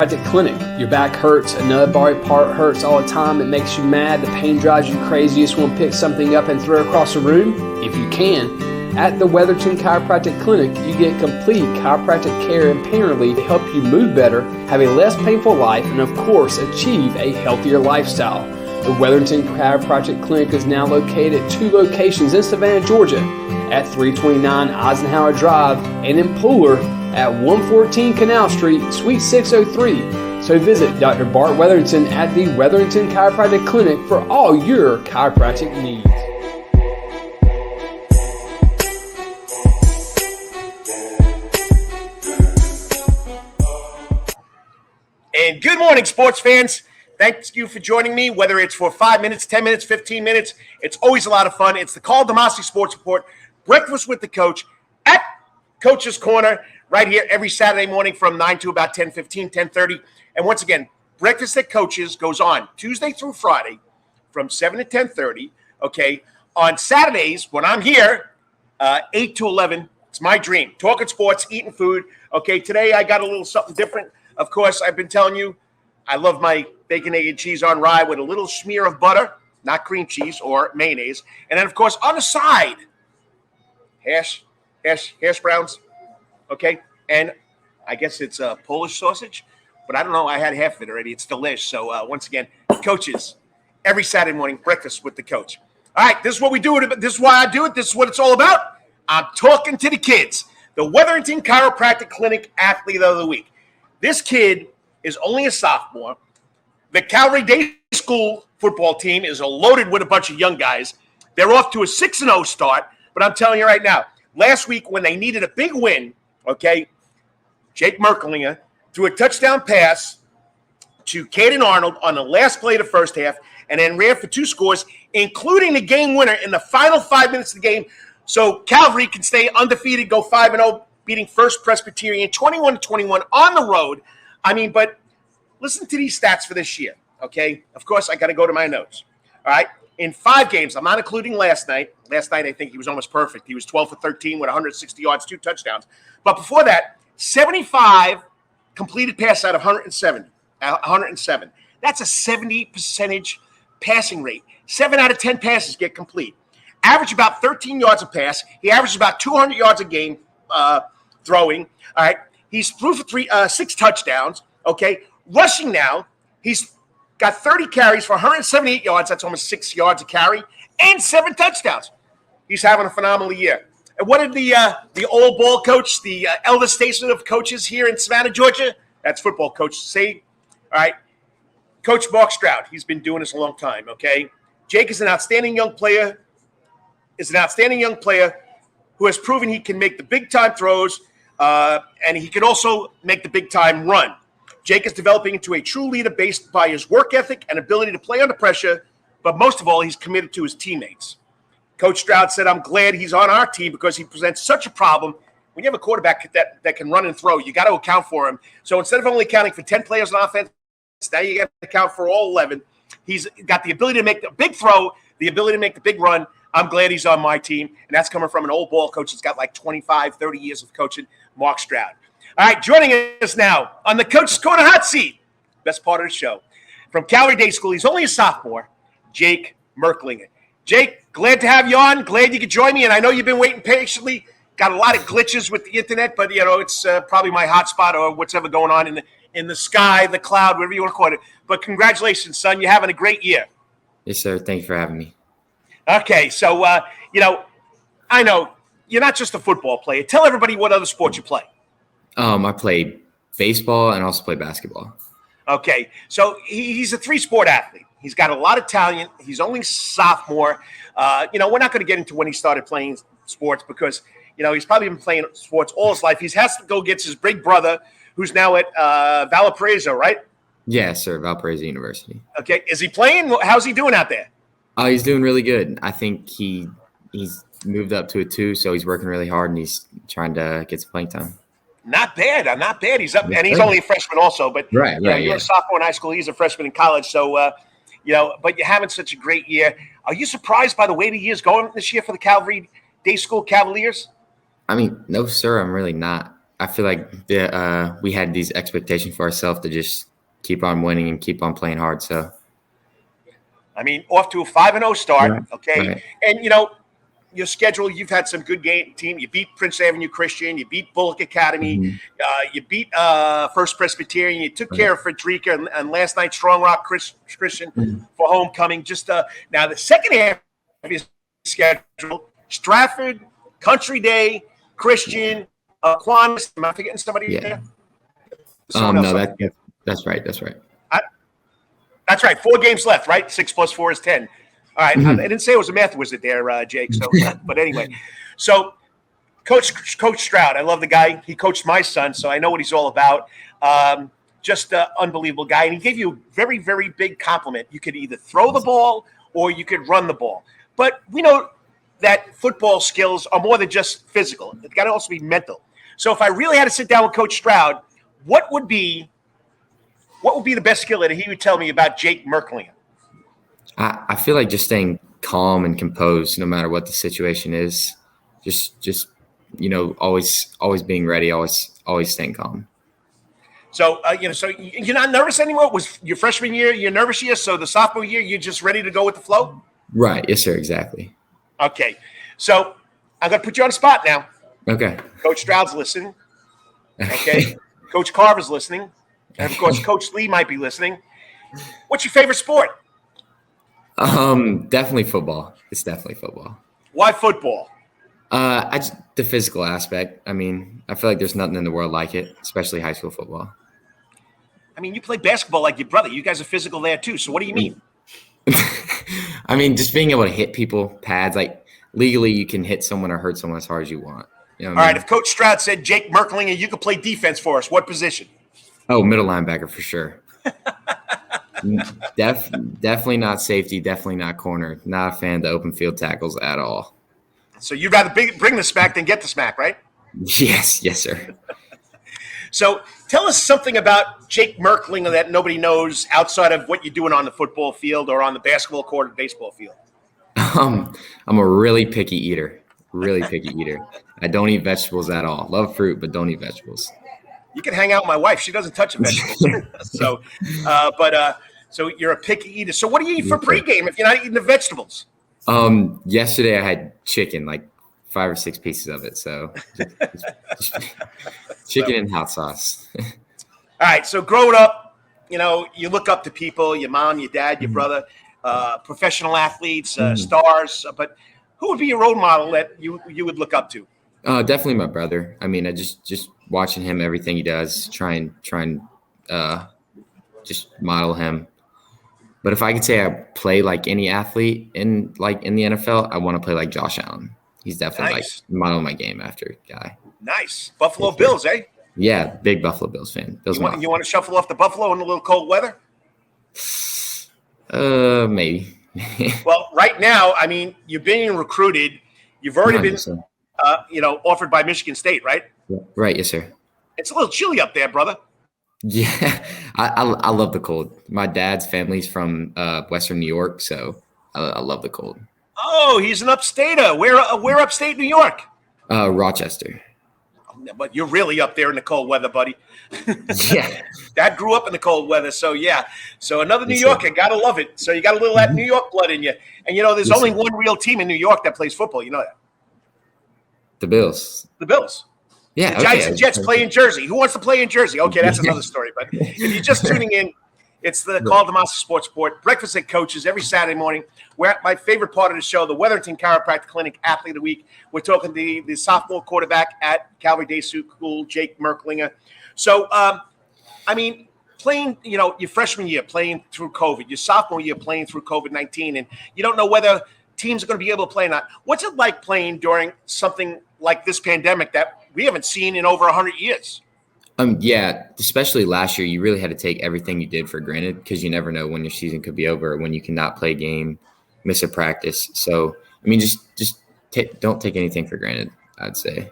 Chiropractic Clinic. Your back hurts, another body part hurts all the time, it makes you mad, the pain drives you crazy, you just want to pick something up and throw it across the room? If you can, at the Wetherington Chiropractic Clinic, you get complete chiropractic care and pain relief to help you move better, have a less painful life, and of course, achieve a healthier lifestyle. The Wetherington Chiropractic Clinic is now located at 2 locations in Savannah, Georgia, at 329 Eisenhower Drive and in Pooler at 114 Canal Street, Suite 603. So visit Dr. Bart Wetherington at the Wetherington Chiropractic Clinic for all your chiropractic needs. And good morning, sports fans. Thank you for joining me, whether it's for 5 minutes, 10 minutes, 15 minutes. It's always a lot of fun. It's the Karl DeMasi Sports Report, Breakfast with the Coach at Coach's Corner, right here every Saturday morning from 9 to about 10:15, 10:30. And once again, Breakfast at Coaches goes on Tuesday through Friday from 7 to 10:30, okay? On Saturdays, when I'm here, 8 to 11, it's my dream. Talking sports, eating food. Okay, today I got a little something different. Of course, I've been telling you, I love my bacon, egg, and cheese on rye with a little smear of butter, not cream cheese or mayonnaise. And then, of course, on the side, hash browns, okay? And I guess it's a Polish sausage, but I don't know. I had half of it already. It's delish. So, once again, coaches, every Saturday morning, breakfast with the coach. All right, this is what we do. This is why I do it. This is what it's all about. I'm talking to the kids. The Wetherington Chiropractic Clinic Athlete of the Week. This kid is only a sophomore. The Calvary Day School football team is loaded with a bunch of young guys. They're off to a 6-0 start, but I'm telling you right now, last week when they needed a big win, okay, Jake Merklinger threw a touchdown pass to Caden Arnold on the last play of the first half and then ran for 2 scores, including the game winner in the final 5 minutes of the game. So Calvary can stay undefeated, go 5-0, beating First Presbyterian 21-21 on the road. I mean, but listen to these stats for this year, okay? Of course, I got to go to my notes, all right? In 5 games, I'm not including last night. Last night, I think he was almost perfect. He was 12 for 13 with 160 yards, 2 touchdowns. But before that, 75 completed passes out of 107. That's a 70% passing rate. 7 out of 10 passes get complete. Average about 13 yards a pass. He averages about 200 yards a game throwing. All right. He's threw for 6 touchdowns. Okay. Rushing now, he's got 30 carries for 178 yards. That's almost 6 yards a carry and 7 touchdowns. He's having a phenomenal year. And what did the old ball coach, the elder statesman of coaches here in Savannah, Georgia, that's football coach, say? All right. Coach Mark Stroud. He's been doing this a long time. Okay. Jake is an outstanding young player. Who has proven he can make the big-time throws, and he can also make the big-time run. Jake is developing into a true leader based by his work ethic and ability to play under pressure, but most of all, he's committed to his teammates. Coach Stroud said, I'm glad he's on our team because he presents such a problem. When you have a quarterback that can run and throw, you got to account for him. So instead of only accounting for 10 players on offense, now you got to account for all 11. He's got the ability to make the big throw, the ability to make the big run. I'm glad he's on my team, and that's coming from an old ball coach that's got like 25, 30 years of coaching, Mark Stroud. All right, joining us now on the Coach's Corner hot seat, best part of the show, from Calvary Day School, he's only a sophomore, Jake Merklinger. Jake, glad to have you on. Glad you could join me, and I know you've been waiting patiently. Got a lot of glitches with the internet, but, you know, it's probably my hotspot or whatever going on in the sky, the cloud, whatever you want to call it. But congratulations, son. You're having a great year. Yes, sir. Thank you for having me. Okay, so, I know you're not just a football player. Tell everybody what other sports you play. I play baseball and also play basketball. Okay, so he's a 3-sport athlete. He's got a lot of talent. He's only sophomore. We're not going to get into when he started playing sports because, he's probably been playing sports all his life. He has to go get his big brother who's now at Valparaiso, right? Yes, sir, Valparaiso University. Okay, is he playing? How's he doing out there? He's doing really good. I think he's moved up to a 2, so he's working really hard, and he's trying to get some playing time. Not bad. He's up, and he's only a freshman also. But you're a sophomore in high school. He's a freshman in college. So, but you're having such a great year. Are you surprised by the way the year's going this year for the Calvary Day School Cavaliers? I mean, no, sir, I'm really not. I feel like we had these expectations for ourselves to just keep on winning and keep on playing hard. So, I mean, off to a 5-0 start, right. okay? Right. And, your schedule, you've had some good team. You beat Prince Avenue Christian. You beat Bullock Academy. Mm-hmm. You beat First Presbyterian. You took Right. care of Frederica and last night Strong Rock Christian Mm-hmm. for homecoming. Just now the second half of your schedule, Stratford, Country Day, Christian, Aquinas. Am I forgetting somebody there? No, that's right. That's right. That's right. 4 games left, right? 6 + 4 is 10. All right. Mm-hmm. I didn't say it was a math wizard there, Jake. So, but anyway, so Coach Stroud, I love the guy. He coached my son, so I know what he's all about. Just an unbelievable guy, and he gave you a very, very big compliment. You could either throw the ball or you could run the ball. But we know that football skills are more than just physical. It's got to also be mental. So if I really had to sit down with Coach Stroud, what would be the best skill that he would tell me about Jake Merklinger? I feel like just staying calm and composed no matter what the situation is. Just always being ready, always staying calm. So so you're not nervous anymore? Was your freshman year your nervous year? So the sophomore year you're just ready to go with the flow? Right. Yes, sir. Exactly. Okay. So I'm gonna put you on the spot now. Okay. Coach Stroud's listening. Okay. Coach Carver's listening. And of course Coach Lee might be listening. What's your favorite sport? Definitely football. It's definitely football. Why football? The physical aspect. I mean, I feel like there's nothing in the world like it, especially high school football. I mean, you play basketball like your brother. You guys are physical there too. So what do you mean? I mean, just being able to hit people, pads, like legally you can hit someone or hurt someone as hard as you want. You know what I mean? All right, if Coach Stroud said, Jake Merklinger, you could play defense for us, what position? Oh, middle linebacker for sure. Definitely not safety, definitely not corner. Not a fan of the open field tackles at all. So you'd rather bring the smack than get the smack, right? Yes, sir. So tell us something about Jake Merklinger that nobody knows outside of what you're doing on the football field or on the basketball court or baseball field. I'm a really picky eater. Really picky eater. I don't eat vegetables at all. Love fruit, but don't eat vegetables. You can hang out with my wife. She doesn't touch vegetables. So you're a picky eater. So what do you eat for pregame if you're not eating the vegetables? Yesterday I had chicken, like 5 or 6 pieces of it. So just chicken and hot sauce. All right. So growing up, you look up to people, your mom, your dad, your brother, professional athletes, stars. But who would be your role model that you would look up to? Definitely my brother. I mean, I just watching him, everything he does, try and just model him. But if I could say I play like any athlete in the NFL, I want to play like Josh Allen. He's definitely nice. Like modeling my game after guy. Nice. Buffalo Bills, eh? Yeah, big Buffalo Bills fan. You want to shuffle off the Buffalo in a little cold weather? Maybe. Well, right now, I mean, you're being recruited. You've already been, offered by Michigan State, right? Right. Yes, sir. It's a little chilly up there, brother. Yeah, I love the cold. My dad's family's from Western New York, so I love the cold. Oh, he's an upstater. Where upstate New York? Rochester. But you're really up there in the cold weather, buddy. Yeah. Dad grew up in the cold weather, so yeah. So another New Yorker, gotta love it. So you got a little of that New York blood in you. And there's only one real team in New York that plays football. You know that? The Bills. The Bills. Yeah. The Giants and Jets play in Jersey. Who wants to play in Jersey? Okay, that's another story. But if you're just tuning in, it's the Karl DeMasi Sports Report, Breakfast at Coaches every Saturday morning. We're at my favorite part of the show, the Wetherington Chiropractic Clinic Athlete of the Week. We're talking to the sophomore quarterback at Calvary Day School, Jake Merklinger. So, playing, your freshman year, playing through COVID, your sophomore year, playing through COVID-19, and you don't know whether teams are going to be able to play or not. What's it like playing during something like this pandemic that we haven't seen in over 100 years? Yeah, especially last year, you really had to take everything you did for granted because you never know when your season could be over, when you cannot play a game, miss a practice. So, don't take anything for granted, I'd say.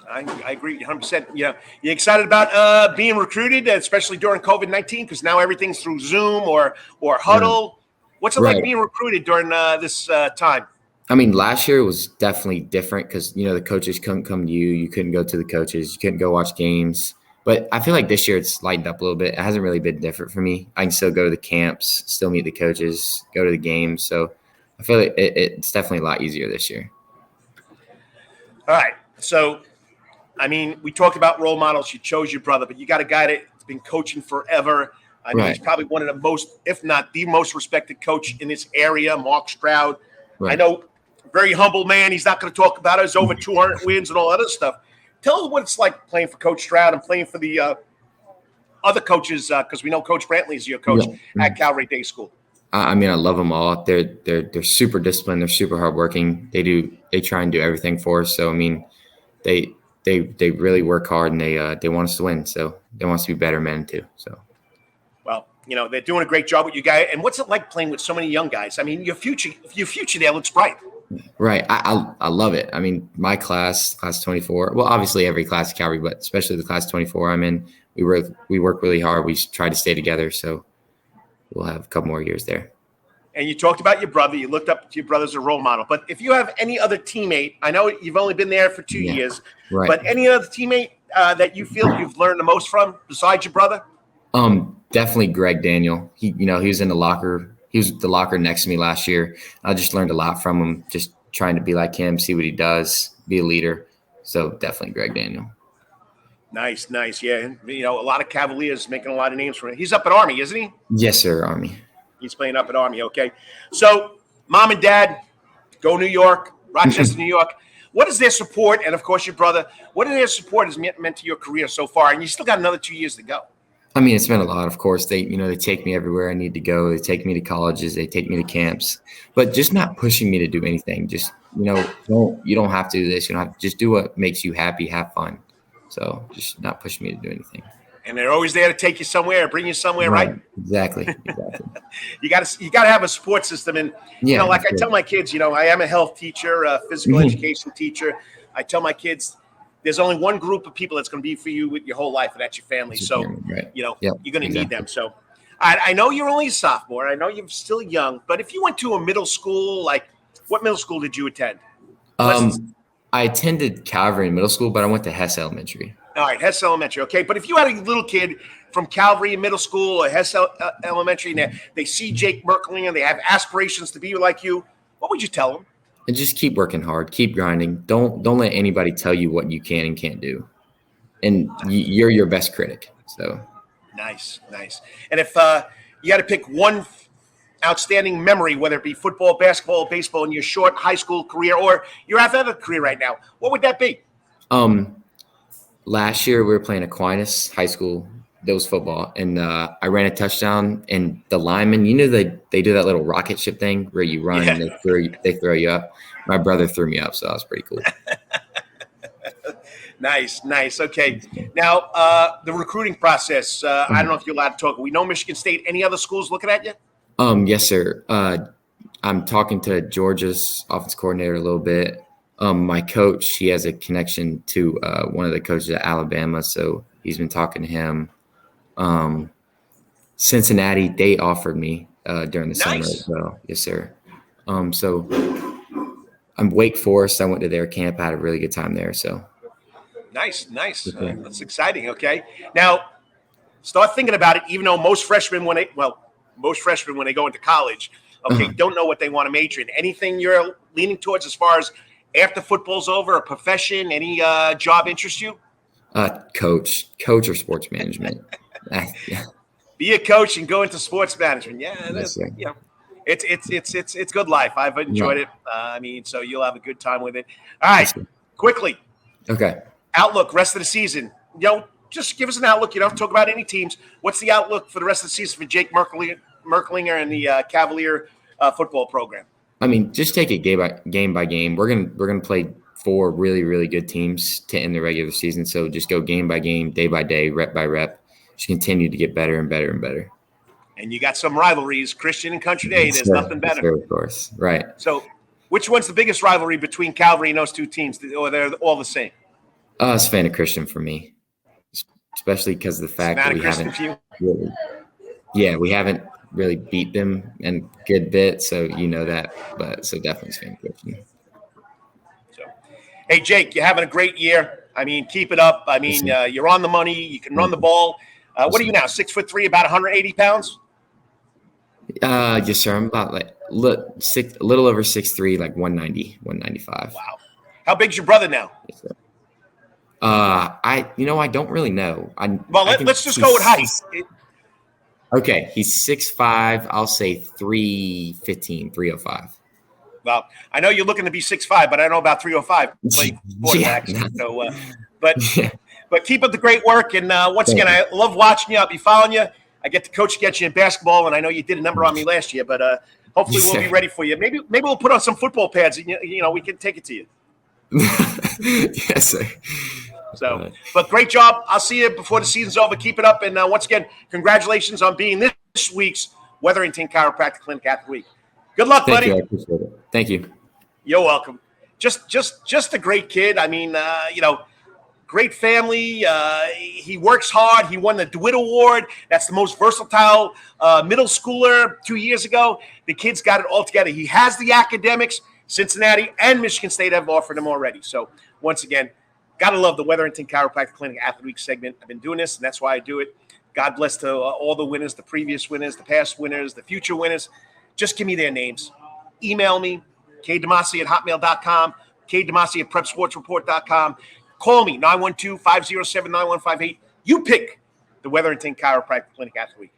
I agree 100%. You excited about being recruited, especially during COVID-19, because now everything's through Zoom or Huddle. What's it like being recruited during this time? I mean, last year was definitely different because, the coaches couldn't come to you. You couldn't go to the coaches. You couldn't go watch games. But I feel like this year it's lightened up a little bit. It hasn't really been different for me. I can still go to the camps, still meet the coaches, go to the games. So I feel like it's definitely a lot easier this year. All right. So, I mean, we talked about role models. You chose your brother, but you got a guy that's been coaching forever. I mean, Right. he's probably one of the most, if not the most respected coach in this area, Mark Stroud. Right. I know, very humble man. He's not going to talk about his over 200 wins and all other stuff. Tell us what it's like playing for Coach Stroud and playing for the other coaches, because we know Coach Brantley is your coach at Calvary Day School. I mean, I love them all. They're super disciplined. They're super hardworking. They try and do everything for us. So I mean, they really work hard, and they want us to win. So they want us to be better men too. So. Well, they're doing a great job with you guys. And what's it like playing with so many young guys? I mean, your future there looks bright. Right. I love it. I mean, my class 24. Well, obviously every class at Calvary, but especially the class 24 I'm in, we work really hard. We try to stay together. So we'll have a couple more years there. And you talked about your brother. You looked up to your brother as a role model. But if you have any other teammate, I know you've only been there for 2 years, right. But any other teammate that you feel you've learned the most from besides your brother? Definitely Greg Daniel. He was in the locker. He was the locker next to me last year. I just learned a lot from him, just trying to be like him, see what he does, be a leader. So definitely Greg Daniel. Nice. Yeah. A lot of Cavaliers making a lot of names for him. He's up at Army, isn't he? Yes, sir. Army. He's playing up at Army. Okay. So mom and dad, go New York, Rochester, New York. What is their support? And of course, your brother, what is their support has meant to your career so far? And you still got another 2 years to go. I mean, it's meant a lot. Of course, they take me everywhere I need to go. They take me to colleges. They take me to camps, but just not pushing me to do anything. Just, you don't have to do this. You don't have to, just do what makes you happy, have fun. So just not pushing me to do anything. And they're always there to take you somewhere, bring you somewhere, right? Exactly. You got to have a support system. And, I tell my kids, I am a health teacher, a physical education teacher. I tell my kids, there's only one group of people that's going to be for you with your whole life, and that's your family. So, you're going to need them. So I know you're only a sophomore. I know you're still young. But if you went to a middle school, like what middle school did you attend? I attended Calvary in middle school, but I went to Hess Elementary. All right, Hess Elementary. Okay, but if you had a little kid from Calvary in middle school or Hess Elementary, and they see Jake Merklinger, they have aspirations to be like you, what would you tell them? And just keep working hard, keep grinding. Don't let anybody tell you what you can and can't do. And you're your best critic. So nice. And if you had to pick one outstanding memory, whether it be football, basketball, baseball, in your short high school career or your athletic career right now, what would that be? Last year we were playing Aquinas High School. That was football, and I ran a touchdown. And the linemen, they do that little rocket ship thing where you run and they throw you up. My brother threw me up, so that was pretty cool. Nice. Okay, now the recruiting process. I don't know if you're allowed to talk. We know Michigan State. Any other schools looking at you? Yes, sir. I'm talking to Georgia's offense coordinator a little bit. My coach, he has a connection to one of the coaches at Alabama, so he's been talking to him. Cincinnati, they offered me during the summer as well. Yes, sir. So I'm Wake Forest. I went to their camp. I had a really good time there. So nice. That's exciting. Okay, now start thinking about it. Even though most freshmen when they go into college, don't know what they want to major in. Anything you're leaning towards as far as after football's over, a profession, any job interest you? Coach or sports management. Be a coach and go into sports management. Yeah, yes, it's good life. I've enjoyed it. So you'll have a good time with it. All right, quickly. Okay. Outlook rest of the season. Just give us an outlook. You don't have to talk about any teams. What's the outlook for the rest of the season for Jake Merklinger and the Cavalier football program? I mean, just take it game by game. We're gonna play 4 really, really good teams to end the regular season. So just go game by game, day by day, rep by rep. Just continue to get better and better and better. And you got some rivalries, Christian and Country Day. There's nothing better. Sure, of course, right. So which one's the biggest rivalry between Calvary and those two teams, or they're all the same? It's Fan of Christian for me, especially because of the fact that we haven't really beat them and good bit. So you know that, but so definitely strength coaching. So, hey Jake, you're having a great year. I mean, keep it up. I mean, you're on the money. You can run the ball. What are you now? 6'3", about 180 pounds? Yes, sir. I'm about a little over 6'3", like 190, 195. Wow. How big's your brother now? Yes, sir. I don't really know. Let's just go with height. Okay, he's 6'5". I'll say 315, 305. Well, I know you're looking to be 6'5", but I don't know about 305. Play quarterbacks. So, but keep up the great work. And once again, I love watching you. I'll be following you. I get to coach against you in basketball, and I know you did a number on me last year. But hopefully, we'll be ready for you. Maybe we'll put on some football pads, and we can take it to you. Yes, sir. So, but great job. I'll see you before the season's over. Keep it up. And once again, congratulations on being this week's Wetherington Chiropractic Clinic Athlete Week. Good luck, buddy. Thank you. I appreciate it. Thank you. You're welcome. Just a great kid. I mean, great family. He works hard. He won the DeWitt Award. That's the most versatile middle schooler 2 years ago. The kid's got it all together. He has the academics. Cincinnati and Michigan State have offered him already. So once again, got to love the Wetherington Chiropractic Clinic Athlete Week segment. I've been doing this, and that's why I do it. God bless to all the winners, the previous winners, the past winners, the future winners. Just give me their names. Email me, kdemasi@hotmail.com, kdemasi@prepsportsreport.com. Call me, 912-507-9158. You pick the Wetherington Chiropractic Clinic Athlete Week.